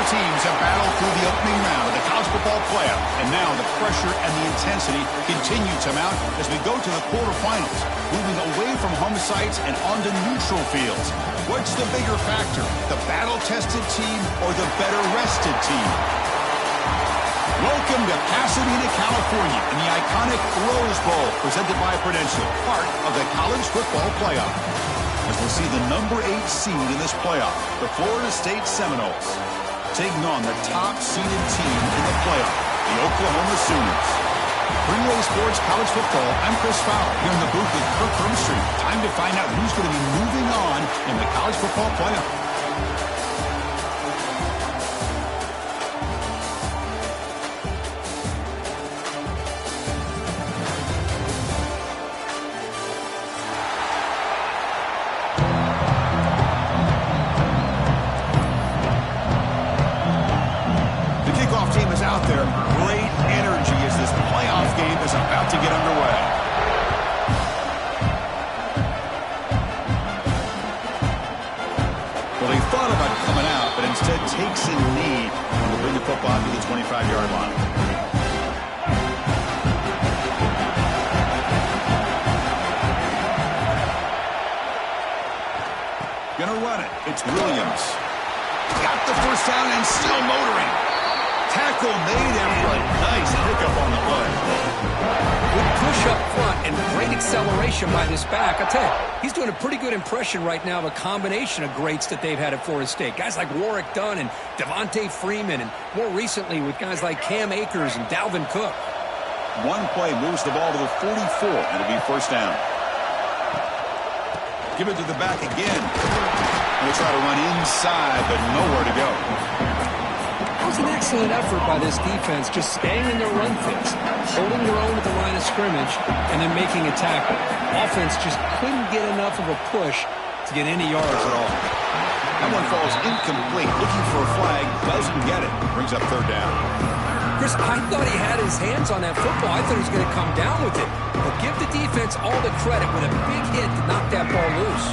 teams have battled through the opening round of the college football playoff, and now the pressure and the intensity continue to mount as we go to the quarterfinals, moving away from home sites and onto neutral fields. What's the bigger factor, the battle-tested team or the better-rested team? Welcome to Pasadena, California, in the iconic Rose Bowl, presented by Prudential, part of the college football playoff. As we'll see the number 8 seed in this playoff, the Florida State Seminoles, taking on the top-seeded team in the playoff, the Oklahoma Sooners. Relay Sports College Football, I'm Chris Fowler, here in the booth with Kirk Hermstreet. Time to find out who's going to be moving on in the college football playoff. Takes a knee and will bring the football to the 25-yard line. Gonna run it. It's Williams. Got the first down and still motoring. Tackle made after a nice pickup on the play. Good push up front and great acceleration by this back. I tell you, he's doing a pretty good impression right now of a combination of greats that they've had at Florida State. Guys like Warwick Dunn and Devontae Freeman, and more recently with guys like Cam Akers and Dalvin Cook. One play moves the ball to the 44, and it'll be first down. Give it to the back again. We'll try to run inside, but nowhere to go. That was an excellent effort by this defense, just staying in their run fits, holding their own at the line of scrimmage, and then making a tackle. Offense just couldn't get enough of a push to get any yards at all. That one falls incomplete. Looking for a flag, doesn't get it. Brings up third down. Chris, I thought he had his hands on that football. I thought he was going to come down with it. But give the defense all the credit with a big hit to knock that ball loose.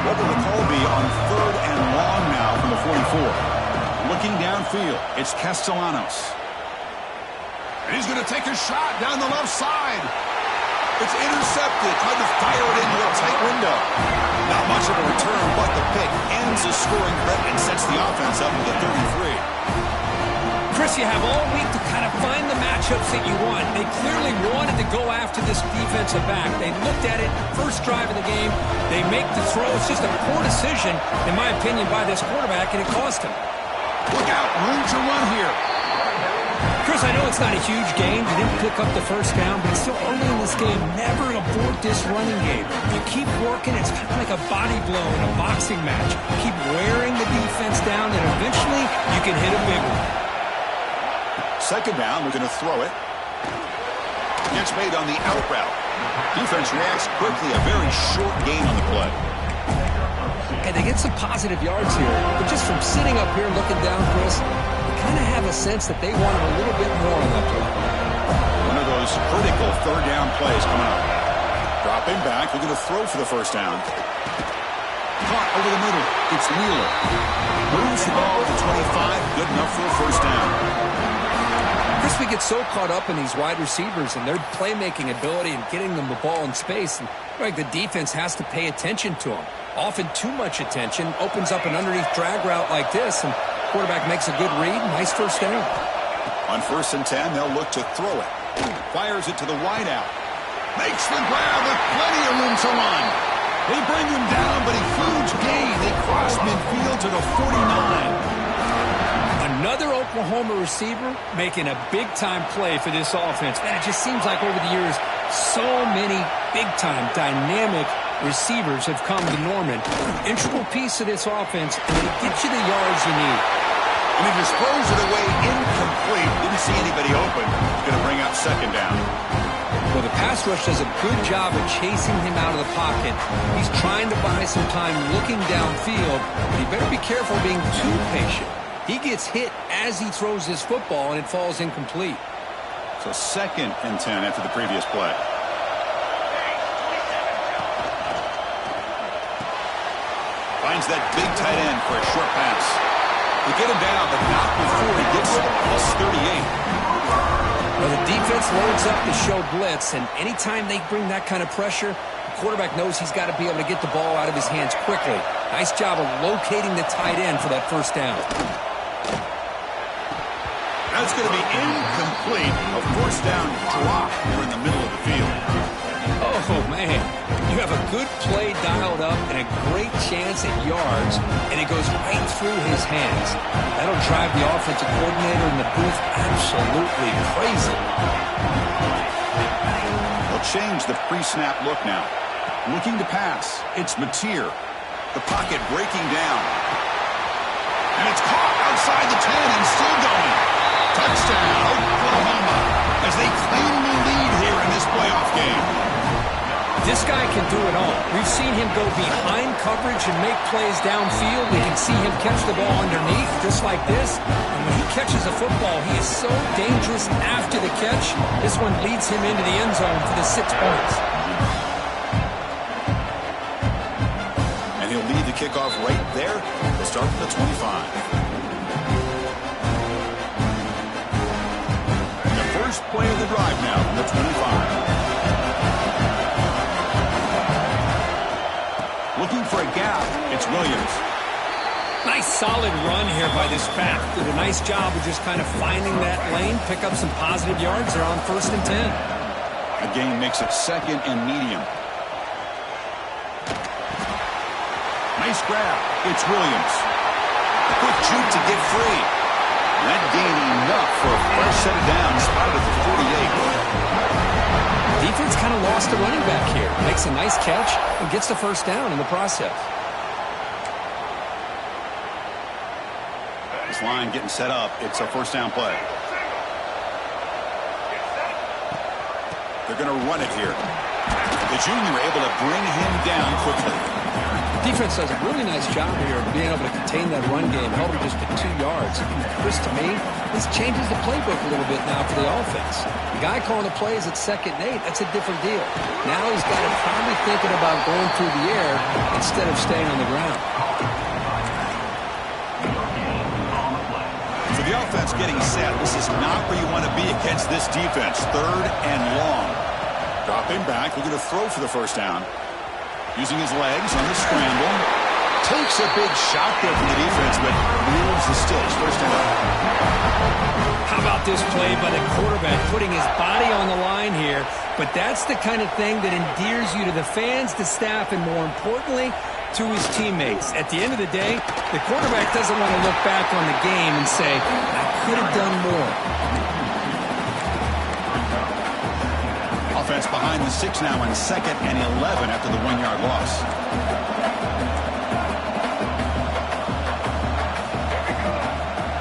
What will the call be on third and long now from the 44? Looking downfield, it's Castellanos. And he's going to take a shot down the left side. It's intercepted. Tried to fire it into a tight window. Not much of a return, but the pick ends the scoring threat and sets the offense up to the 33. Chris, you have all week to kind of find the matchups that you want. They clearly wanted to go after this defensive back. They looked at it, first drive of the game. They make the throw. It's just a poor decision, in my opinion, by this quarterback, and it cost him. Look out, room to run here. Chris, I know it's not a huge game. You didn't pick up the first down, but it's still early in this game. Never abort this running game. You keep working. It's kind of like a body blow in a boxing match. Keep wearing the defense down, and eventually you can hit a big one. Second down, we're going to throw it. Gets made on the out route. Defense reacts quickly. A very short gain on the play. And they get some positive yards here, but just from sitting up here looking down, Chris, you kind of have a sense that they wanted a little bit more on that play. One of those critical third down plays coming up. Dropping back, looking to throw for the first down. Caught over the middle. It's Wheeler. Moves the ball to 25. Good enough for a first down. Chris, we get so caught up in these wide receivers and their playmaking ability and getting them the ball in space, and like the defense has to pay attention to them. Often too much attention, opens up an underneath drag route like this, and quarterback makes a good read. Nice first down. On first and 10, they'll look to throw it. Fires it to the wideout. Makes the grab with plenty of room to run. They bring him down, but a huge gain. They cross midfield to the 49. Another Oklahoma receiver making a big-time play for this offense. Man, it just seems like over the years, so many big-time, dynamic receivers have come to Norman. An integral piece of this offense, and they get you the yards you need. And he disposed it away incomplete. Didn't see anybody open. He's going to bring up second down. Well, the pass rush does a good job of chasing him out of the pocket. He's trying to buy some time looking downfield, but he better be careful being too patient. He gets hit as he throws his football, and it falls incomplete. So second and 10 after the previous play. Finds that big tight end for a short pass. They get him down, but not before he gets to +38. Well, the defense loads up to show blitz, and anytime they bring that kind of pressure, the quarterback knows he's got to be able to get the ball out of his hands quickly. Nice job of locating the tight end for that first down. That's going to be incomplete. A first down drop here in the middle of the field. Oh, man. You have a good play dialed up and a great chance at yards, and it goes right through his hands. That'll drive the offensive coordinator in the booth absolutely crazy. They'll change the pre-snap look now. Looking to pass. It's Mateer. The pocket breaking down. And it's caught outside the 10 and still going. Touchdown, Oklahoma, as they claim the lead here in this playoff game. This guy can do it all. We've seen him go behind coverage and make plays downfield. We can see him catch the ball underneath, just like this. And when he catches a football, he is so dangerous after the catch. This one leads him into the end zone for the 6 points. And he'll lead the kickoff right there. They'll start from the 25. First play of the drive now from the 25. Looking for a gap. It's Williams. Nice solid run here by this back. Did a nice job of just kind of finding that lane, pick up some positive yards. They're on 1st and 10. The game makes it 2nd and medium. Nice grab. It's Williams. Quick juke to get free. That gained enough for a fresh set of downs, spotted at the 48. Defense kind of lost the running back here. Makes a nice catch and gets the first down in the process. This line getting set up. It's a first down play. They're going to run it here. The junior able to bring him down quickly. Defense does a really nice job here of being able to contain that run game, held him just to 2 yards. Chris, to me, this changes the playbook a little bit now for the offense. The guy calling the plays at 2nd and 8, that's a different deal. Now he's got him probably thinking about going through the air instead of staying on the ground. So the offense getting set. This is not where you want to be against this defense. 3rd and long. Dropping back, looking to throw for the first down. Using his legs on the scramble. Takes a big shot there from the defense, but moves the sticks. First down. How about this play by the quarterback, putting his body on the line here? But that's the kind of thing that endears you to the fans, the staff, and more importantly, to his teammates. At the end of the day, the quarterback doesn't want to look back on the game and say, I could have done more. Offense behind the 6 now on 2nd and 11 after the 1-yard loss.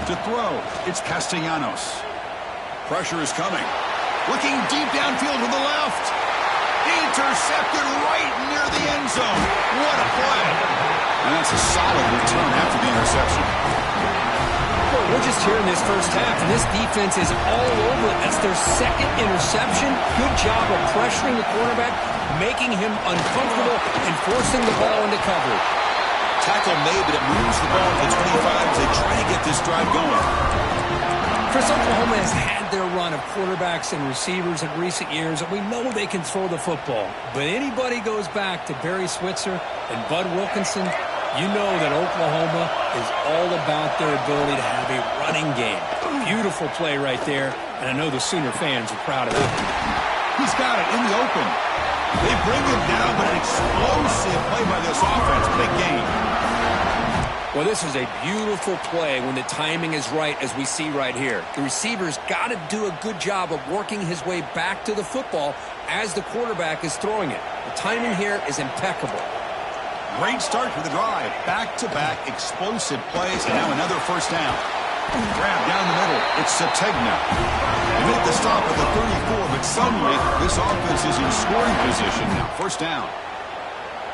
To throw, it's Castellanos. Pressure is coming. Looking deep downfield to the left. Intercepted right near the end zone. What a play. And that's a solid return after the interception. Well, we're just here in this first half, and this defense is all over it. That's their 2nd interception. Good job of pressuring the quarterback, making him uncomfortable, and forcing the ball into coverage. Tackle made, but it moves the ball to the 25 as they try to get this drive going. Chris, Oklahoma has had their run of quarterbacks and receivers in recent years, and we know they can throw the football. But anybody goes back to Barry Switzer and Bud Wilkinson, you know that Oklahoma is all about their ability to have a running game. Beautiful play right there, and I know the Sooner fans are proud of that. He's got it in the open. They bring him down, but an explosive play by this offense. Big game. Well, this is a beautiful play when the timing is right, as we see right here. The receiver's got to do a good job of working his way back to the football as the quarterback is throwing it. The timing here is impeccable. Great start for the drive. Back-to-back explosive plays, and now another first down. Grab down the middle. It's Sategna. They make the stop at the 34, but suddenly this offense is in scoring position now. First down.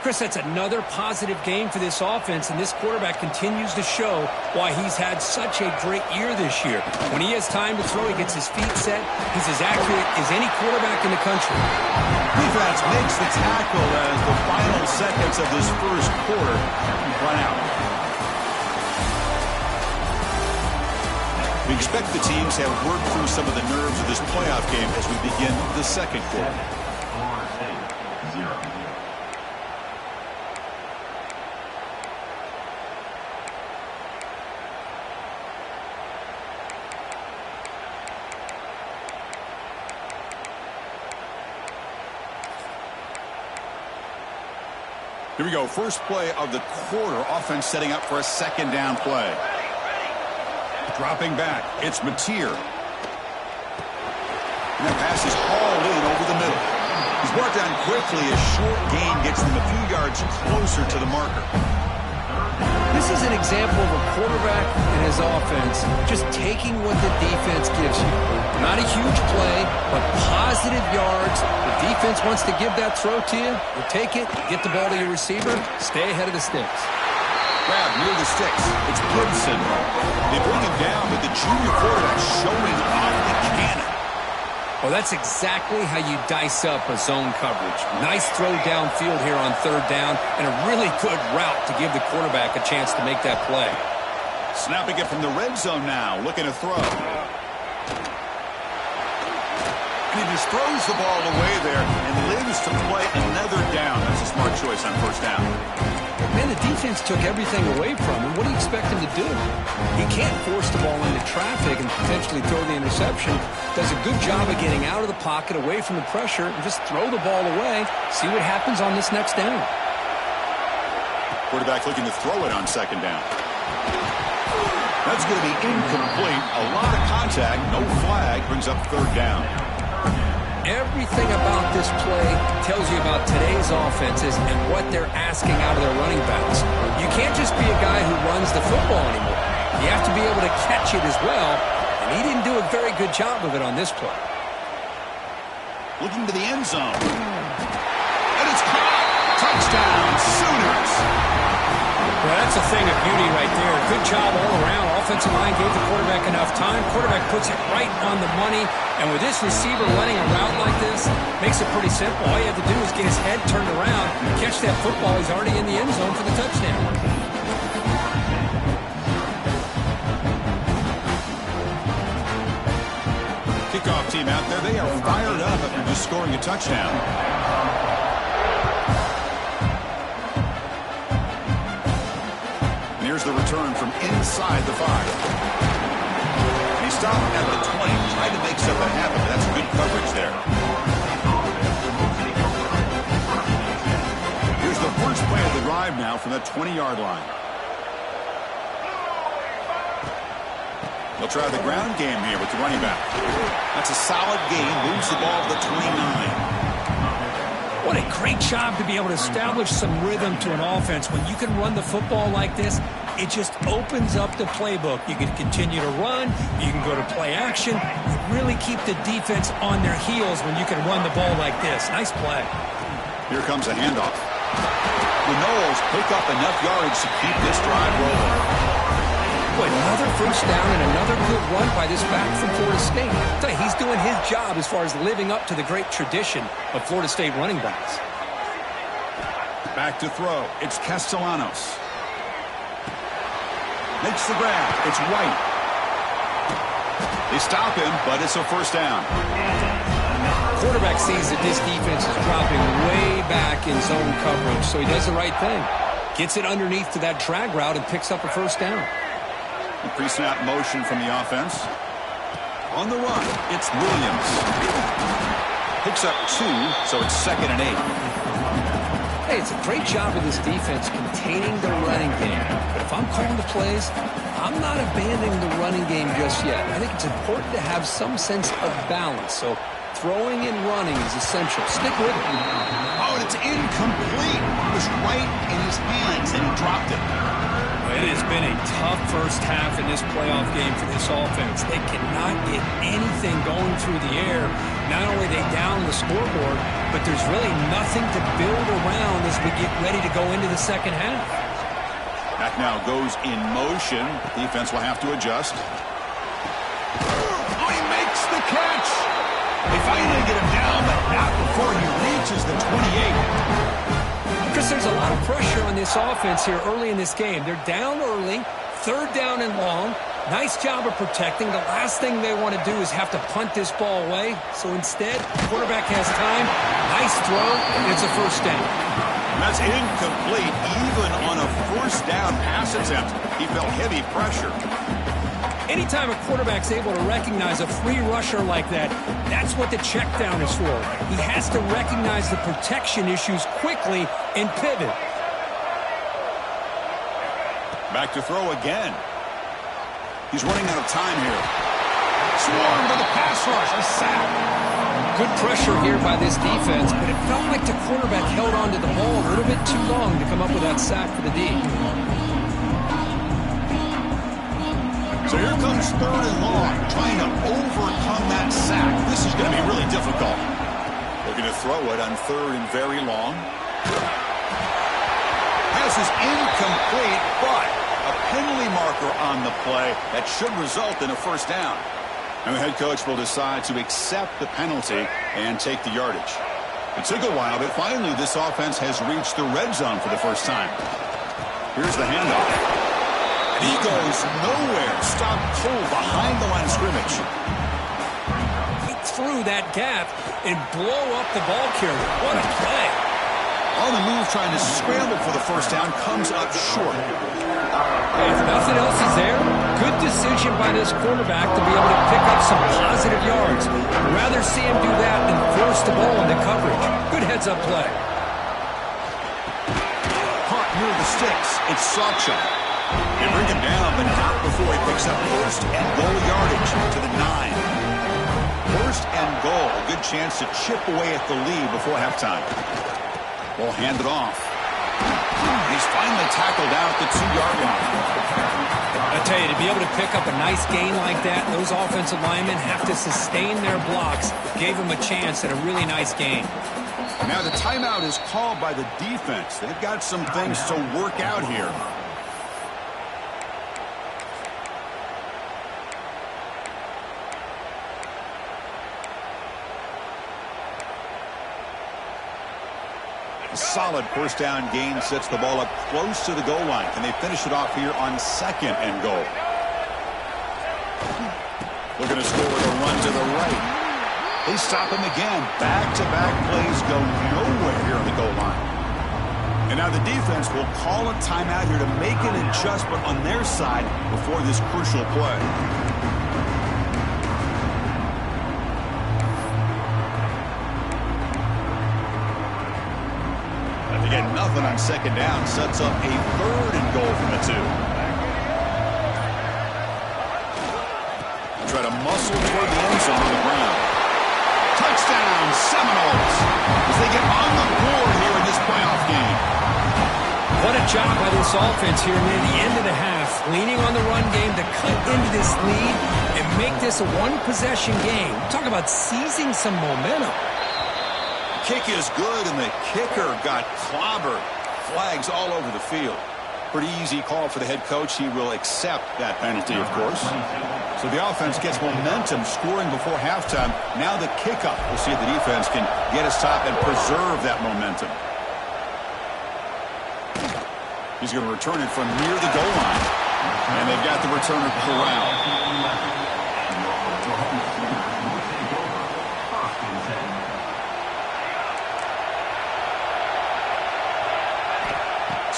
Chris, that's another positive game for this offense, and this quarterback continues to show why he's had such a great year this year. When he has time to throw, he gets his feet set. He's as accurate as any quarterback in the country. Defense makes the tackle as the final seconds of this first quarter run out. We expect the teams have worked through some of the nerves of this playoff game as we begin the second quarter. Here we go. First play of the quarter. Offense setting up for a second down play. Dropping back. It's Mateer. And that pass is hauled in over the middle. He's brought down quickly. A short gain gets them a few yards closer to the marker. This is an example of a quarterback and his offense just taking what the defense gives you. Not a huge play, but positive yards. The defense wants to give that throw to you. You take it, get the ball to your receiver, stay ahead of the sticks. Grab near the sticks. It's Gibson. They bring him down, but the junior quarterback showing off the cannon. Well, that's exactly how you dice up a zone coverage. Nice throw downfield here on third down, and a really good route to give the quarterback a chance to make that play. Snapping it from the red zone now, looking to throw. And he just throws the ball away there and lives to play another down. That's a smart choice on first down. Man, the defense took everything away from him. What do you expect him to do? He can't force the ball into traffic and potentially throw the interception. Does a good job of getting out of the pocket, away from the pressure, and just throw the ball away. See what happens on this next down. Quarterback looking to throw it on second down. That's going to be incomplete. A lot of contact, no flag, brings up third down. Everything about this play tells you about today's offenses and what they're asking out of their running backs. You can't just be a guy who runs the football anymore. You have to be able to catch it as well, and he didn't do a very good job of it on this play. Looking to the end zone. And it's caught. Touchdown, Sooners. Well, that's a thing of beauty right there. Good job all around. Offensive line gave the quarterback enough time. Quarterback puts it right on the money. And with this receiver running a route like this, makes it pretty simple. All you have to do is get his head turned around, catch that football. He's already in the end zone for the touchdown. Kickoff team out there. They are fired up after just scoring a touchdown. Here's the return from inside the 5. He stopped at the 20, tried to make something happen, but that's good coverage there. Here's the first play of the drive now from that 20-yard line. They'll try the ground game here with the running back. That's a solid gain, moves the ball to the 29. What a great job to be able to establish some rhythm to an offense. When you can run the football like this, it just opens up the playbook. You can continue to run. You can go to play action. You really keep the defense on their heels when you can run the ball like this. Nice play. Here comes a handoff. The Noles pick up enough yards to keep this drive rolling. Boy, another first down and another good run by this back from Florida State. I tell you, he's doing his job as far as living up to the great tradition of Florida State running backs. Back to throw. It's Castellanos. Makes the grab. It's White. They stop him, but it's a first down. Quarterback sees that this defense is dropping way back in zone coverage, so he does the right thing. Gets it underneath to that drag route and picks up a first down. The pre-snap motion from the offense. On the run, it's Williams. Picks up 2, so it's 2nd and 8. Hey, it's a great job of this defense containing the running game. But if I'm calling the plays, I'm not abandoning the running game just yet. I think it's important to have some sense of balance. So throwing and running is essential. Stick with it. Oh, and it's incomplete. It was right in his hands, and he dropped it. It has been a tough first half in this playoff game for this offense. They cannot get anything going through the air. Not only are they down the scoreboard, but there's really nothing to build around as we get ready to go into the second half. Back now goes in motion. Defense will have to adjust. Oh, he makes the catch. They finally get him down, but not before he reaches the 28. Chris, there's a lot of pressure on this offense here early in this game. They're down early, third down and long. Nice job of protecting. The last thing they want to do is have to punt this ball away. So instead, quarterback has time. Nice throw, and it's a first down. That's incomplete, even on a first down pass attempt. He felt heavy pressure. Anytime a quarterback's able to recognize a free rusher like that, that's what the check down is for. He has to recognize the protection issues quickly and pivot. Back to throw again. He's running out of time here. Swarmed to the pass rush, a sack. Good pressure here by this defense, but it felt like the quarterback held onto the ball a little bit too long to come up with that sack for the D. So here comes 3rd and long, trying to overcome that sack. This is going to be really difficult. Looking to throw it on 3rd and very long. Pass is incomplete, but a penalty marker on the play that should result in a first down. And the head coach will decide to accept the penalty and take the yardage. It took a while, but finally this offense has reached the red zone for the first time. Here's the handoff. And he goes nowhere. Stopped cold behind the line of scrimmage. Get through that gap and blow up the ball carrier. What a play. On the move, trying to scramble for the first down, comes up short. If nothing else is there, good decision by this quarterback to be able to pick up some positive yards. I'd rather see him do that than force the ball into coverage. Good heads-up play. Caught near the sticks. It's Sawchuk. They bring him down, but not before he picks up 1st and goal yardage to the 9. 1st and goal. A good chance to chip away at the lead before halftime. Ball handed off. He's finally tackled out the 2-yard line. I tell you, to be able to pick up a nice gain like that, those offensive linemen have to sustain their blocks. Gave him a chance at a really nice gain. Now the timeout is called by the defense. They've got some things to work out here. A solid first down gain sets the ball up close to the goal line. Can they finish it off here on 2nd and goal? Looking to score with a run to the right. They stop him again. Back-to-back plays go nowhere here on the goal line. And now the defense will call a timeout here to make an adjustment on their side before this crucial play. Again, nothing on 2nd down. Sets up a 3rd and goal from the 2. Try to muscle toward the end zone on the ground. Touchdown, Seminoles, as they get on the board here in this playoff game. What a job by this offense here near the end of the half, leaning on the run game to cut into this lead and make this a one-possession game. Talk about seizing some momentum. Kick is good, and the kicker got clobbered. Flags all over the field. Pretty easy call for the head coach. He will accept that penalty, of course. So the offense gets momentum, scoring before halftime. Now the kickoff. We'll see if the defense can get a stop and preserve that momentum. He's going to return it from near the goal line. And they've got the returner corralled.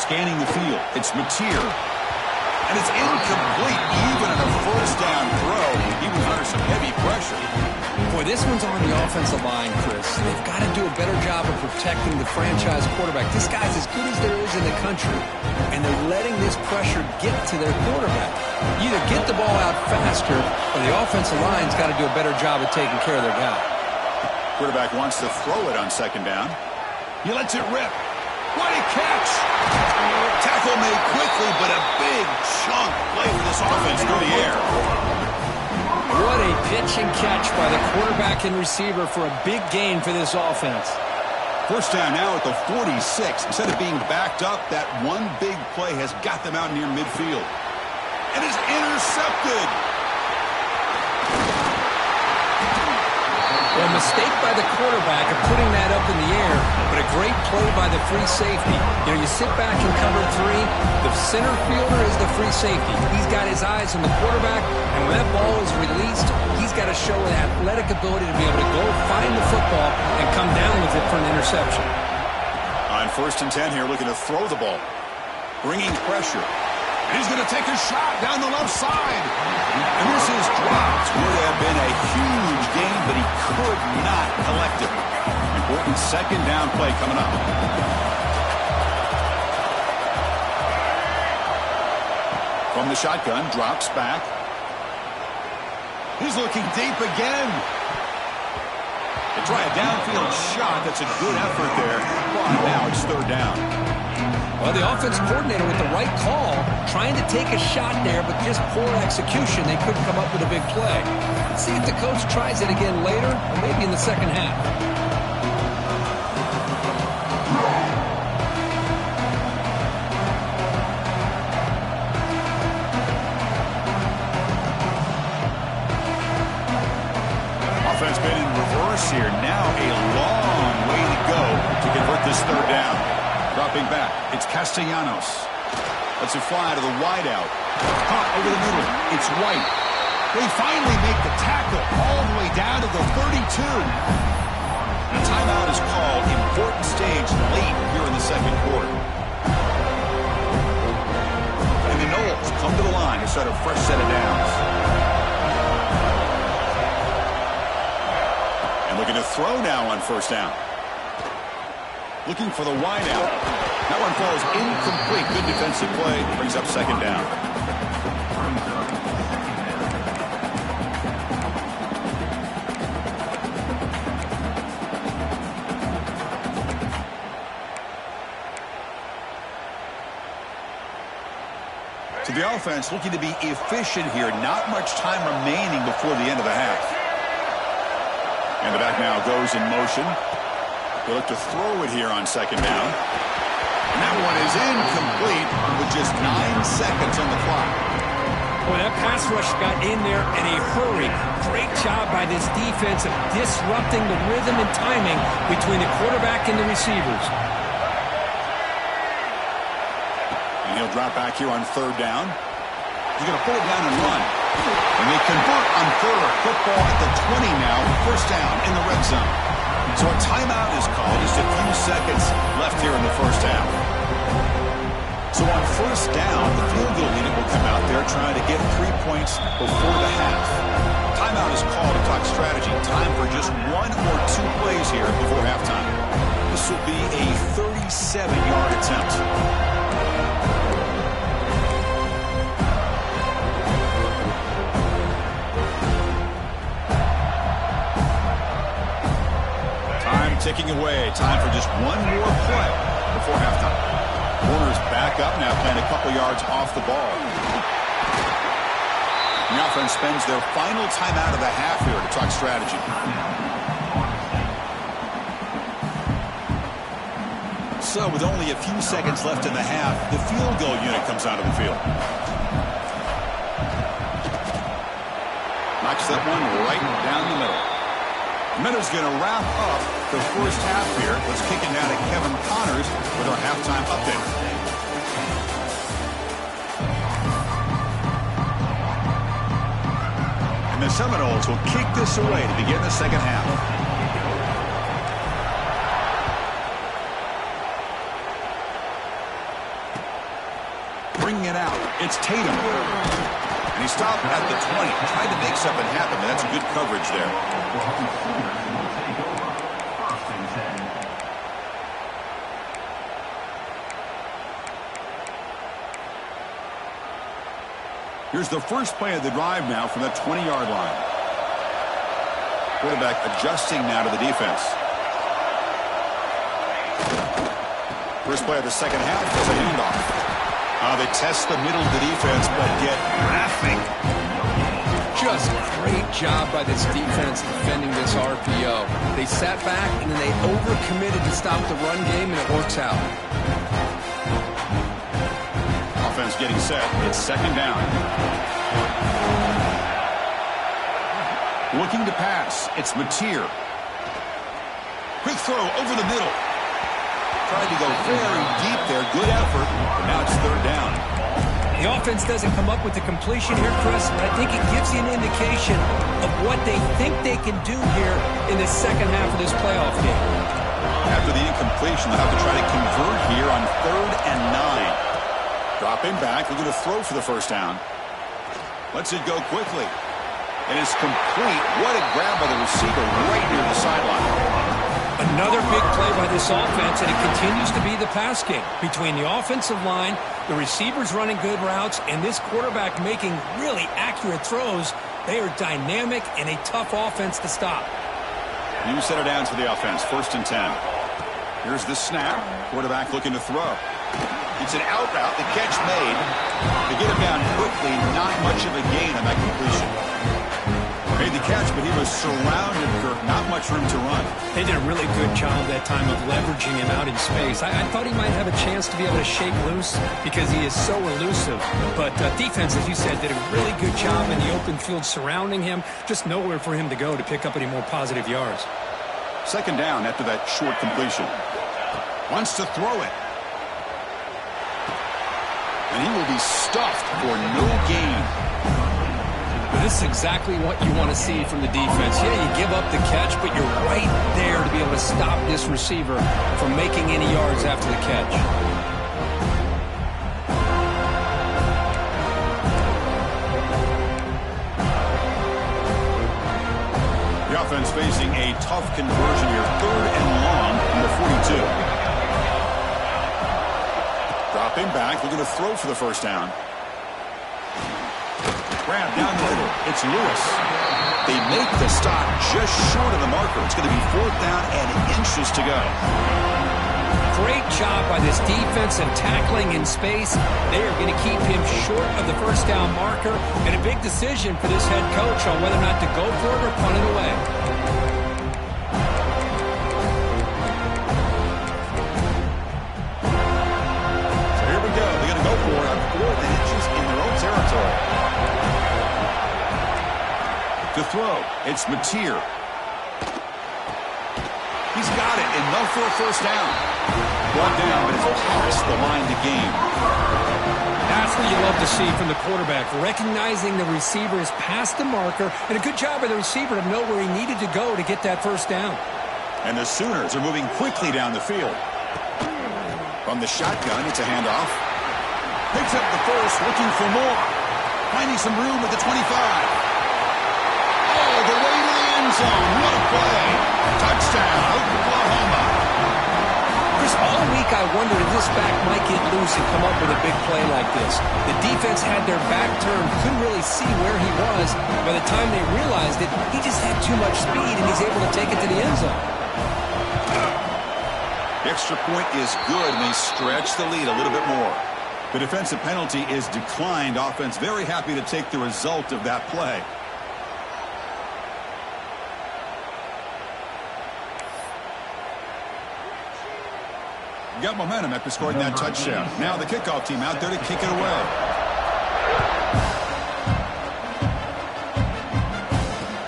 Scanning the field. It's Mateer. And it's incomplete, even on a first down throw. He was under some heavy pressure. Boy, this one's on the offensive line, Chris. They've got to do a better job of protecting the franchise quarterback. This guy's as good as there is in the country, and they're letting this pressure get to their quarterback. Either get the ball out faster, or the offensive line's got to do a better job of taking care of their guy. Quarterback wants to throw it on 2nd down. He lets it rip. What a catch! Tackle made quickly, but a big chunk play for this offense through the air. What a pitch and catch by the quarterback and receiver for a big gain for this offense. First down now at the 46. Instead of being backed up, that one big play has got them out near midfield. And is intercepted. Well, mistake by the quarterback of putting that up in the air, but a great play by the free safety. You sit back in cover 3, the center fielder is the free safety. He's got his eyes on the quarterback, and when that ball is released, he's got to show an athletic ability to be able to go find the football and come down with it for an interception. On 1st and 10 here, looking to throw the ball. Bringing pressure. He's going to take a shot down the left side. And this is dropped. Would have been a huge gain, but he could not collect it. Important 2nd down play coming up. From the shotgun, drops back. He's looking deep again. They try a downfield shot. That's a good effort there. But now it's 3rd down. Well, the offense coordinator with the right call, trying to take a shot there, but just poor execution. They couldn't come up with a big play. Let's see if the coach tries it again later, or maybe in the 2nd half. Offense been in reverse here. Now a long way to go to convert this 3rd down. Dropping back, it's Castellanos. Lets it fly to the wideout. Caught over the middle. It's White. They finally make the tackle all the way down to the 32. A timeout is called. Important stage late here in the 2nd quarter. And the Knowles come to the line to start a fresh set of downs. And looking to throw now on 1st down. Looking for the wideout. That one falls incomplete. Good defensive play. Brings up 2nd down. So the offense looking to be efficient here. Not much time remaining before the end of the half. And the back now goes in motion. They look to throw it here on 2nd down. And that one is incomplete with just 9 seconds on the clock. Well, that pass rush got in there in a hurry. Great job by this defense of disrupting the rhythm and timing between the quarterback and the receivers. And he'll drop back here on 3rd down. He's going to pull it down and run. And they convert on 3rd. Football at the 20 now. 1st down in the red zone. So a timeout is called. Just a few seconds left here in the 1st half. So on 1st down, the field goal unit will come out there trying to get 3 points before the half. Timeout is called to talk strategy. Time for just 1 or 2 plays here before halftime. This will be a 37-yard attempt. Ticking away. Time for just 1 more play before halftime. Warner's back up now, playing a couple yards off the ball. The offense spends their final timeout of the half here to talk strategy. So with only a few seconds left in the half, the field goal unit comes out of the field. Knocks that one right down the middle. Meadows going to wrap up the 1st half here. Let's kick it down to Kevin Connors with our halftime update. And the Seminoles will kick this away to begin the 2nd half. Bringing it out. It's Tatum. And he stopped at the 20, trying to make something happen, and that's good coverage there. Here's the first play of the drive now from the 20-yard line. Quarterback adjusting now to the defense. First play of the 2nd half is a handoff. They test the middle of the defense, but get nothing. Just a great job by this defense defending this RPO. They sat back, and then they overcommitted to stop the run game, and it works out. Offense getting set. It's 2nd down. Looking to pass. It's Mateer. Quick throw over the middle. Tried to go very deep there. Good effort. But now it's third down. The offense doesn't come up with the completion here, Chris, but I think it gives you an indication of what they think they can do here in the second half of this playoff game. After the incompletion, they'll have to try to convert here on 3rd and 9. Dropping back, looking to throw for the first down. Lets it go quickly. And it's complete. What a grab by the receiver right near the sideline. Another big play by this offense, and it continues to be the pass game. Between the offensive line, the receivers running good routes, and this quarterback making really accurate throws, they are dynamic and a tough offense to stop. New set of downs for the offense, 1st and 10. Here's the snap. Quarterback looking to throw. It's an out route. The catch made. They get him down quickly. Not much of a gain on that completion. Made the catch, but he was surrounded for not much room to run. They did a really good job that time of leveraging him out in space. I thought he might have a chance to be able to shake loose because he is so elusive. But defense, as you said, did a really good job in the open field surrounding him. Just nowhere for him to go to pick up any more positive yards. 2nd down after that short completion. Wants to throw it. And he will be stuffed for no gain. This is exactly what you want to see from the defense. Yeah, you give up the catch, but you're right there to be able to stop this receiver from making any yards after the catch. The offense facing a tough conversion here. 3rd and long from the 42. Dropping back, looking to throw for the first down. Grab down the middle. It's Lewis. They make the stop just short of the marker. It's going to be 4th down and inches to go. Great job by this defense and tackling in space. They are going to keep him short of the first down marker. And a big decision for this head coach on whether or not to go for it or punt it away. So here we go. They're going to go for it on 4th and inches in their own territory. To throw, it's Mateer. He's got it, enough for a first down. Brought down, but it's past the line to gain. That's what you love to see from the quarterback, recognizing the receiver is past the marker, and a good job by the receiver to know where he needed to go to get that first down. And the Sooners are moving quickly down the field. From the shotgun, it's a handoff. Picks up the first, looking for more. Finding some room at the 25. The way to the end zone. What a play. Touchdown, Oklahoma. Chris, all week I wondered if this back might get loose and come up with a big play like this. The defense had their back turned, couldn't really see where he was. By the time they realized it, he just had too much speed, and he's able to take it to the end zone. The extra point is good, and they stretch the lead a little bit more. The defensive penalty is declined. Offense very happy to take the result of that play. Got momentum after scoring that touchdown. Now the kickoff team out there to kick it away.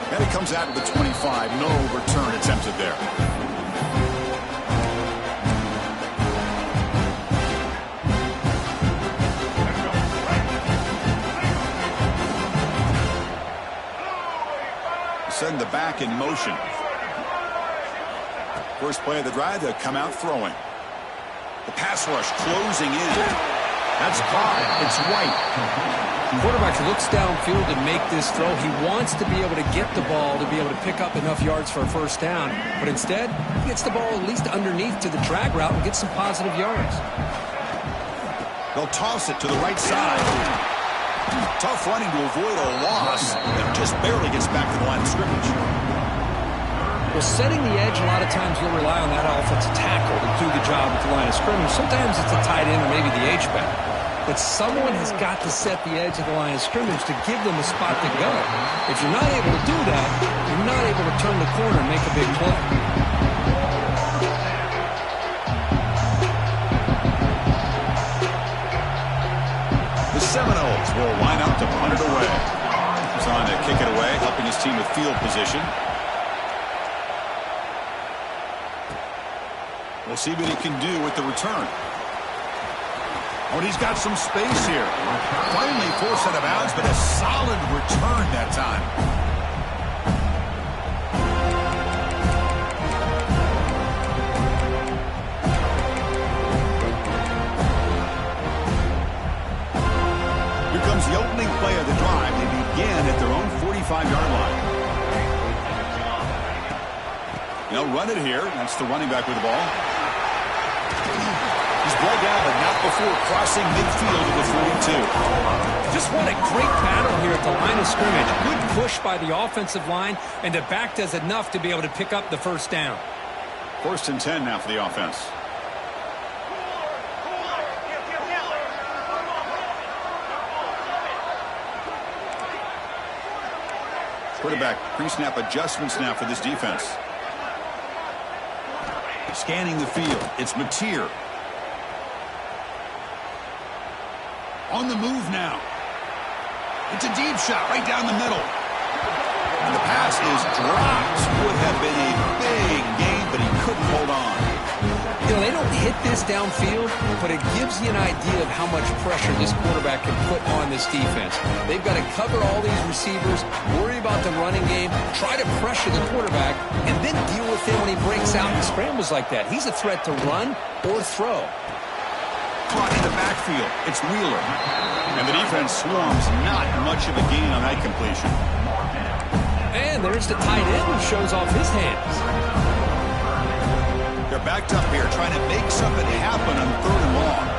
And it comes out to the 25. No return attempted there. Send the back in motion. First play of the drive, they'll come out throwing. The pass rush closing in. That's caught. It's White. The quarterback looks downfield to make this throw. He wants to be able to get the ball to be able to pick up enough yards for a first down. But instead, he gets the ball at least underneath to the drag route and gets some positive yards. They'll toss it to the right side. Tough running to avoid a loss. It just barely gets back to the line of scrimmage. Well, setting the edge, a lot of times you'll rely on that offensive tackle to do the job at the line of scrimmage. Sometimes it's a tight end or maybe the H-back. But someone has got to set the edge of the line of scrimmage to give them a spot to go. If you're not able to do that, you're not able to turn the corner and make a big play. The Seminoles will line up to punt it away. He's on to kick it away, helping his team with field position. We'll see what he can do with the return. Oh, and he's got some space here. Finally forced out of bounds, but a solid return that time. Here comes the opening play of the drive. They begin at their own 45-yard line. They'll run it here. That's the running back with the ball. He's brought down, but not before crossing midfield to the 42. Just what a great battle here at the line of scrimmage. Good push by the offensive line, and the back does enough to be able to pick up the first down. 1st and 10 now for the offense. Quarterback pre-snap adjustments now for this defense. Scanning the field. It's Mateer. On the move now. It's a deep shot right down the middle. And the pass is dropped. Would have been a big gain, but he couldn't hold on. You know, they don't hit this downfield, but it gives you an idea of how much pressure this quarterback can put on this defense. They've got to cover all these receivers, worry about the running game, try to pressure the quarterback, and then deal with him when he breaks out and scrambles like that. He's a threat to run or throw. Caught in the backfield. It's Wheeler. And the defense swarms. Not much of a gain on that completion. And there's the tight end who shows off his hands. They're backed up here trying to make something happen on 3rd and long.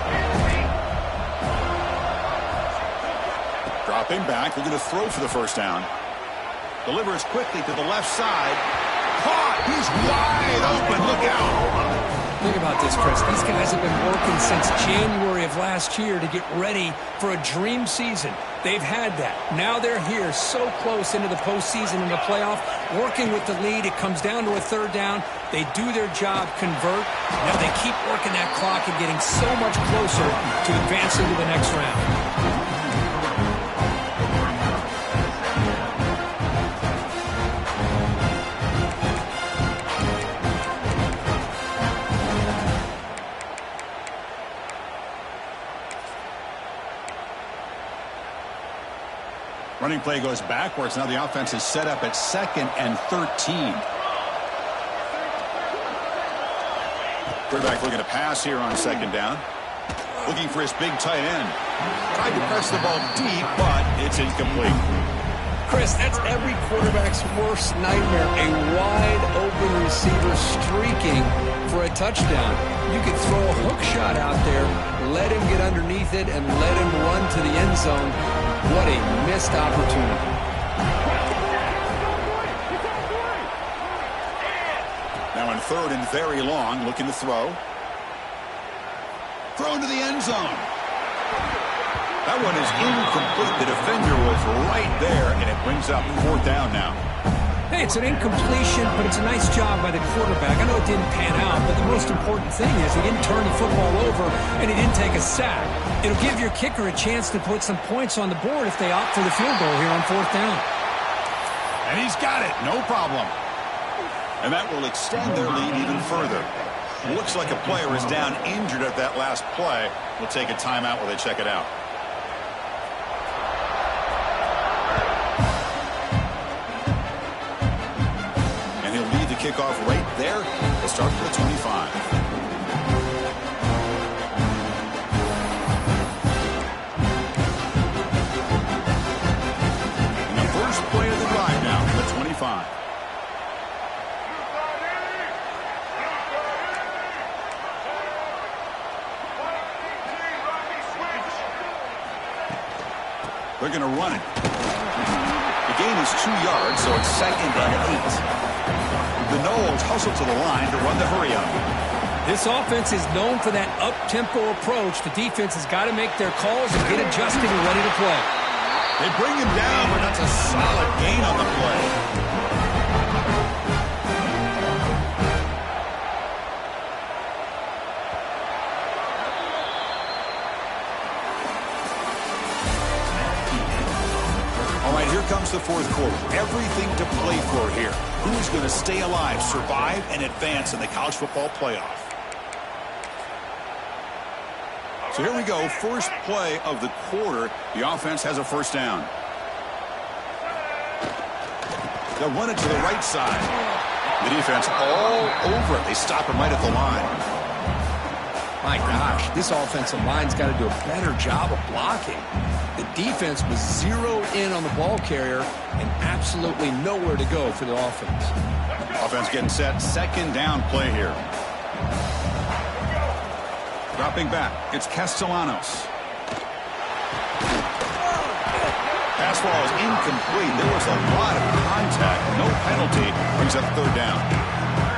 Dropping back. They're going to throw for the first down. Delivers quickly to the left side. Caught. He's wide open. Look out. Think about this, Chris. These guys have been working since January of last year to get ready for a dream season. They've had that. Now they're here so close into the postseason and the playoff, working with the lead. It comes down to a 3rd down. They do their job, convert. Now they keep working that clock and getting so much closer to advancing to the next round. Running play goes backwards. Now the offense is set up at 2nd and 13. Quarterback looking to pass here on 2nd down. Looking for his big tight end. Tried to press the ball deep, but it's incomplete. Chris, that's every quarterback's worst nightmare. A wide-open receiver streaking for a touchdown. You could throw a hook shot out there, let him get underneath it, and let him run to the end zone. What a missed opportunity. Now in 3rd and very long, looking to throw. Thrown to the end zone. That one is incomplete. The defender was right there, and it brings up 4th down now. Hey, it's an incompletion, but it's a nice job by the quarterback. I know it didn't pan out, but the most important thing is he didn't turn the football over, and he didn't take a sack. It'll give your kicker a chance to put some points on the board if they opt for the field goal here on 4th down. And he's got it. No problem. And that will extend their lead even further. Looks like a player is down injured at that last play. We'll take a timeout while they check it out. And he'll lead the kickoff right there. They'll start from the 25. Play of the drive now from the 25. They're going to run it. The gain is 2 yards, so it's 2nd and 8. The Noles hustle to the line to run the hurry up. This offense is known for that up-tempo approach. The defense has got to make their calls and get adjusted and ready to play. They bring him down, but that's a solid gain on the play. All right, here comes the 4th quarter. Everything to play for here. Who's going to stay alive, survive, and advance in the college football playoff? So here we go, first play of the quarter. The offense has a first down. They'll run it to the right side. The defense all over it. They stop him right at the line. My gosh, this offensive line's got to do a better job of blocking. The defense was zeroed in on the ball carrier and absolutely nowhere to go for the offense. Offense getting set, second down play here. Dropping back, it's Castellanos. Pass ball is incomplete. There was a lot of contact. No penalty. Brings up third down.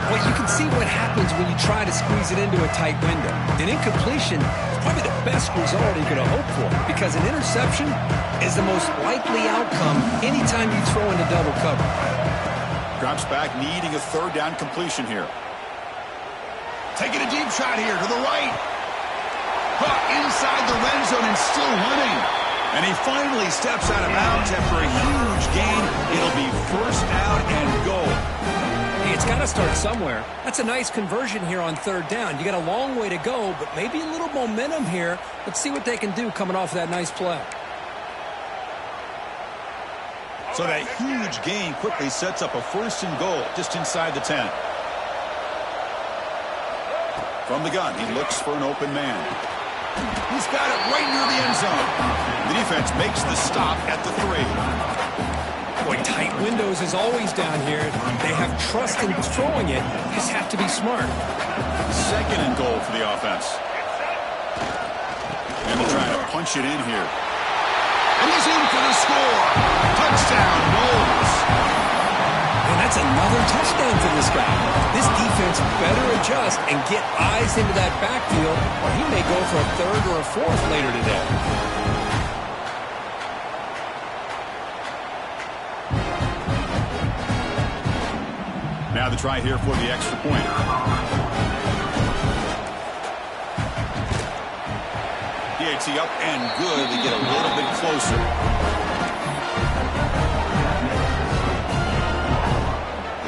Well, you can see what happens when you try to squeeze it into a tight window. An incompletion is probably the best result you could have hoped for, because an interception is the most likely outcome anytime you throw into double cover. Drops back, needing a third down completion here. Taking a deep shot here to the right. Caught inside the red zone and still running. And he finally steps out of bounds after a huge gain. It'll be first down and goal. Hey, it's got to start somewhere. That's a nice conversion here on third down. You got a long way to go, but maybe a little momentum here. Let's see what they can do coming off that nice play. So that huge gain quickly sets up a first and goal just inside the 10. From the gun, he looks for an open man. He's got it right near the end zone. The defense makes the stop at the 3. Boy, tight windows is always down here. They have trust in throwing it. You just have to be smart. Second and goal for the offense. And they're trying to punch it in here. And he's in for the score. Touchdown, Knowles. And that's another touchdown for this guy. This defense better adjust and get eyes into that backfield, or he may go for a third or a fourth later today. Now the try here for the extra point. DAT up and good. They get a little bit closer.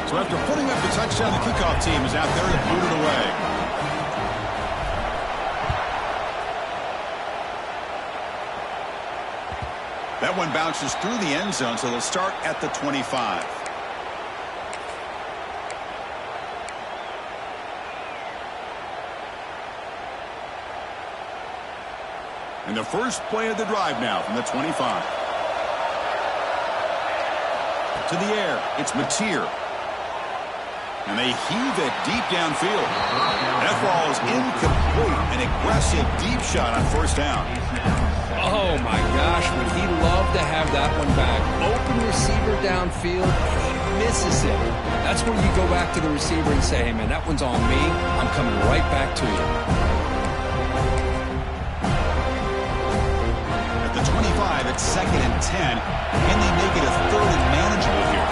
So after putting up the touchdown, the kickoff team is out there to boot it away. That one bounces through the end zone, so they'll start at the 25. And the first play of the drive now from the 25. To the air, it's Mateer. And they heave it deep downfield. That ball is incomplete. An aggressive deep shot on first down. Oh, my gosh, would he love to have that one back. Open receiver downfield, and he misses it. That's when you go back to the receiver and say, hey, man, that one's on me. I'm coming right back to you. At the 25, it's second and 10. Can they make it a third and manageable here?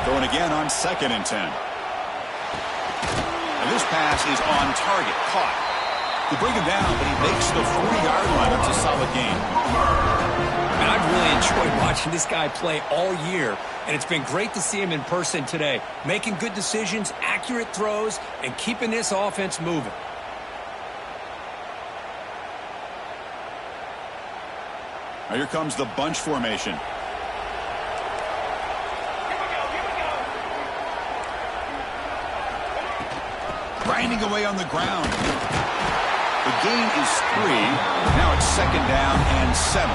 Throwing again on second and 10. And this pass is on target, caught. They bring him down, but he makes the 40-yard line. That's a solid game. And I've really enjoyed watching this guy play all year, and it's been great to see him in person today, making good decisions, accurate throws, and keeping this offense moving. Now here comes the bunch formation. Grinding away on the ground. The gain is 3. Now it's second down and 7.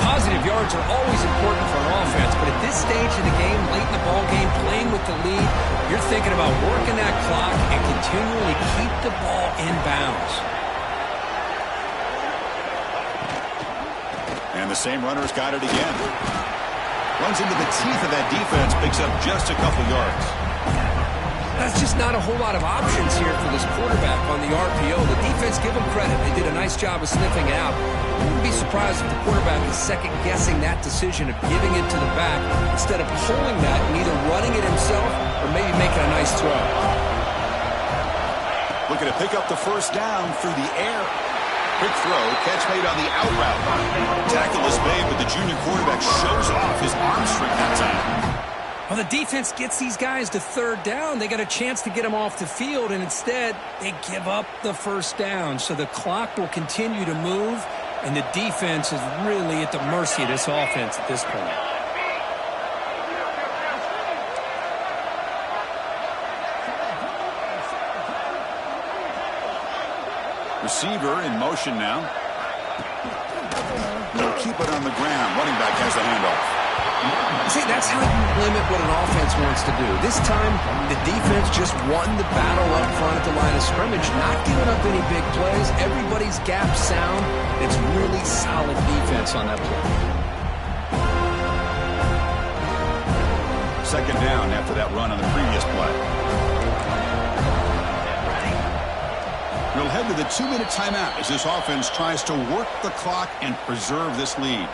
Positive yards are always important for an offense, but at this stage of the game, late in the ball game, playing with the lead, you're thinking about working that clock and continually keep the ball in bounds. And the same runner's got it again. Runs into the teeth of that defense, picks up just a couple yards. That's just not a whole lot of options here for this quarterback on the RPO. The defense, give them credit. They did a nice job of sniffing it out. I wouldn't be surprised if the quarterback is second-guessing that decision of giving it to the back instead of pulling that and either running it himself or maybe making a nice throw. Looking to pick up the first down through the air. Quick throw, catch made on the out route. Tackle is made, but the junior quarterback shows off his arm strength that time. Well, the defense gets these guys to third down. They got a chance to get them off the field, and instead they give up the first down. So the clock will continue to move, and the defense is really at the mercy of this offense at this point. Receiver in motion now. They'll keep it on the ground. Running back has the handoff. See, that's how you limit what an offense wants to do. This time, the defense just won the battle up front at the line of scrimmage, not giving up any big plays. Everybody's gap sound. It's really solid defense on that play. Second down after that run on the previous play. We'll head to the 2-minute timeout as this offense tries to work the clock and preserve this lead.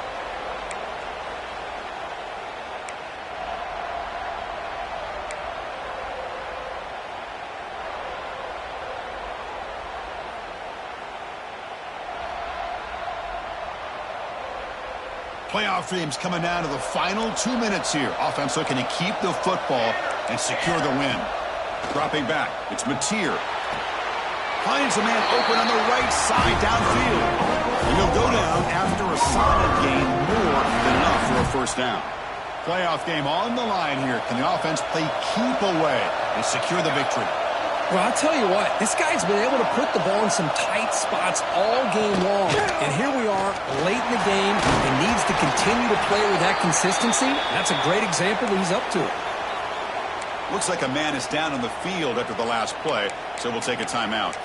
Playoff dreams coming down to the final 2 minutes here. Offense looking to keep the football and secure the win. Dropping back, it's Mateer. Finds a man open on the right side downfield. And he'll go down after a solid gain, more than enough for a first down. Playoff game on the line here. Can the offense play keep away and secure the victory? Well, I'll tell you what, this guy's been able to put the ball in some tight spots all game long. And here we are, late in the game, and needs to continue to play with that consistency. That's a great example that he's up to it. Looks like a man is down on the field after the last play, so we'll take a timeout.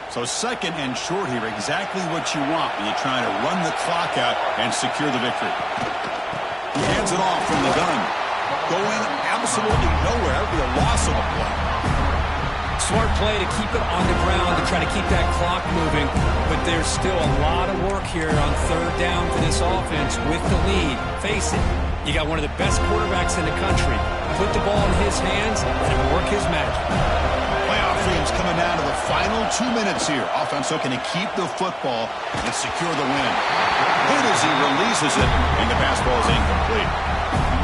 So second and short here, exactly what you want when you're trying to run the clock out and secure the victory. He hands it off from the gun. Going absolutely nowhere. That would be a loss of a play. Smart play to keep it on the ground to try to keep that clock moving. But there's still a lot of work here on third down for this offense with the lead. Face it, you got one of the best quarterbacks in the country. Put the ball in his hands and work his magic. Playoff dreams coming down to the final 2 minutes here. Offense looking to keep the football and secure the win. Good as he releases it, and the pass ball is incomplete.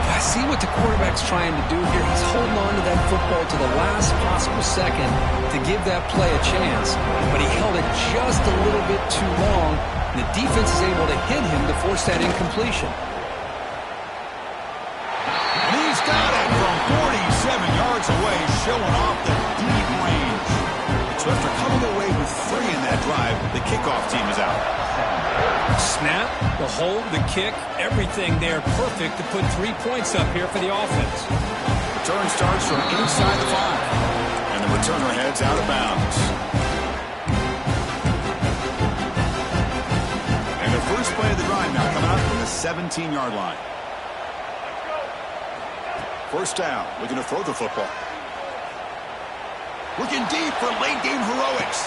I see what the quarterback's trying to do here. He's holding on to that football to the last possible second to give that play a chance. But he held it just a little bit too long. And the defense is able to hit him to force that incompletion. And he's got it from 47 yards away, showing off the deep range. So after coming away with 3 in that drive, the kickoff team is out. Snap, the hold, the kick, everything there perfect to put 3 points up here for the offense. Return starts from inside the 5. And the returner heads out of bounds. And the first play of the drive now coming up from the 17-yard line. First down, looking to throw the football. Looking deep for late game heroics.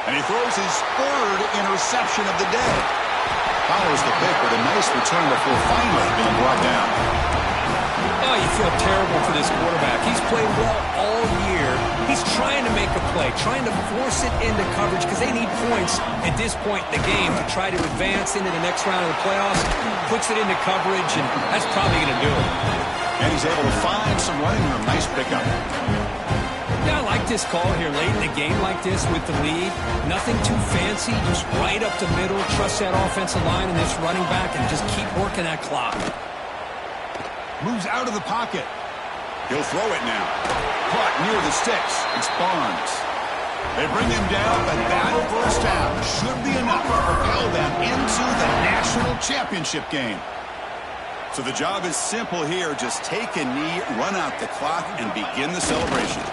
And he throws his 3rd interception of the day. Follows the pick with a nice return before finally being brought down. Oh, you feel terrible for this quarterback. He's played well all year. He's trying to make a play, trying to force it into coverage because they need points at this point in the game to try to advance into the next round of the playoffs. Puts it into coverage, and that's probably going to do it. And he's able to find some running room. Nice pickup. Yeah, I like this call here late in the game like this with the lead. Nothing too fancy, just right up the middle. Trust that offensive line and this running back and just keep working that clock. Moves out of the pocket. He'll throw it now. Caught near the sticks. It's Barnes. They bring him down, but that first down should be enough to propel them into the national championship game. So the job is simple here. Just take a knee, run out the clock, and begin the celebration.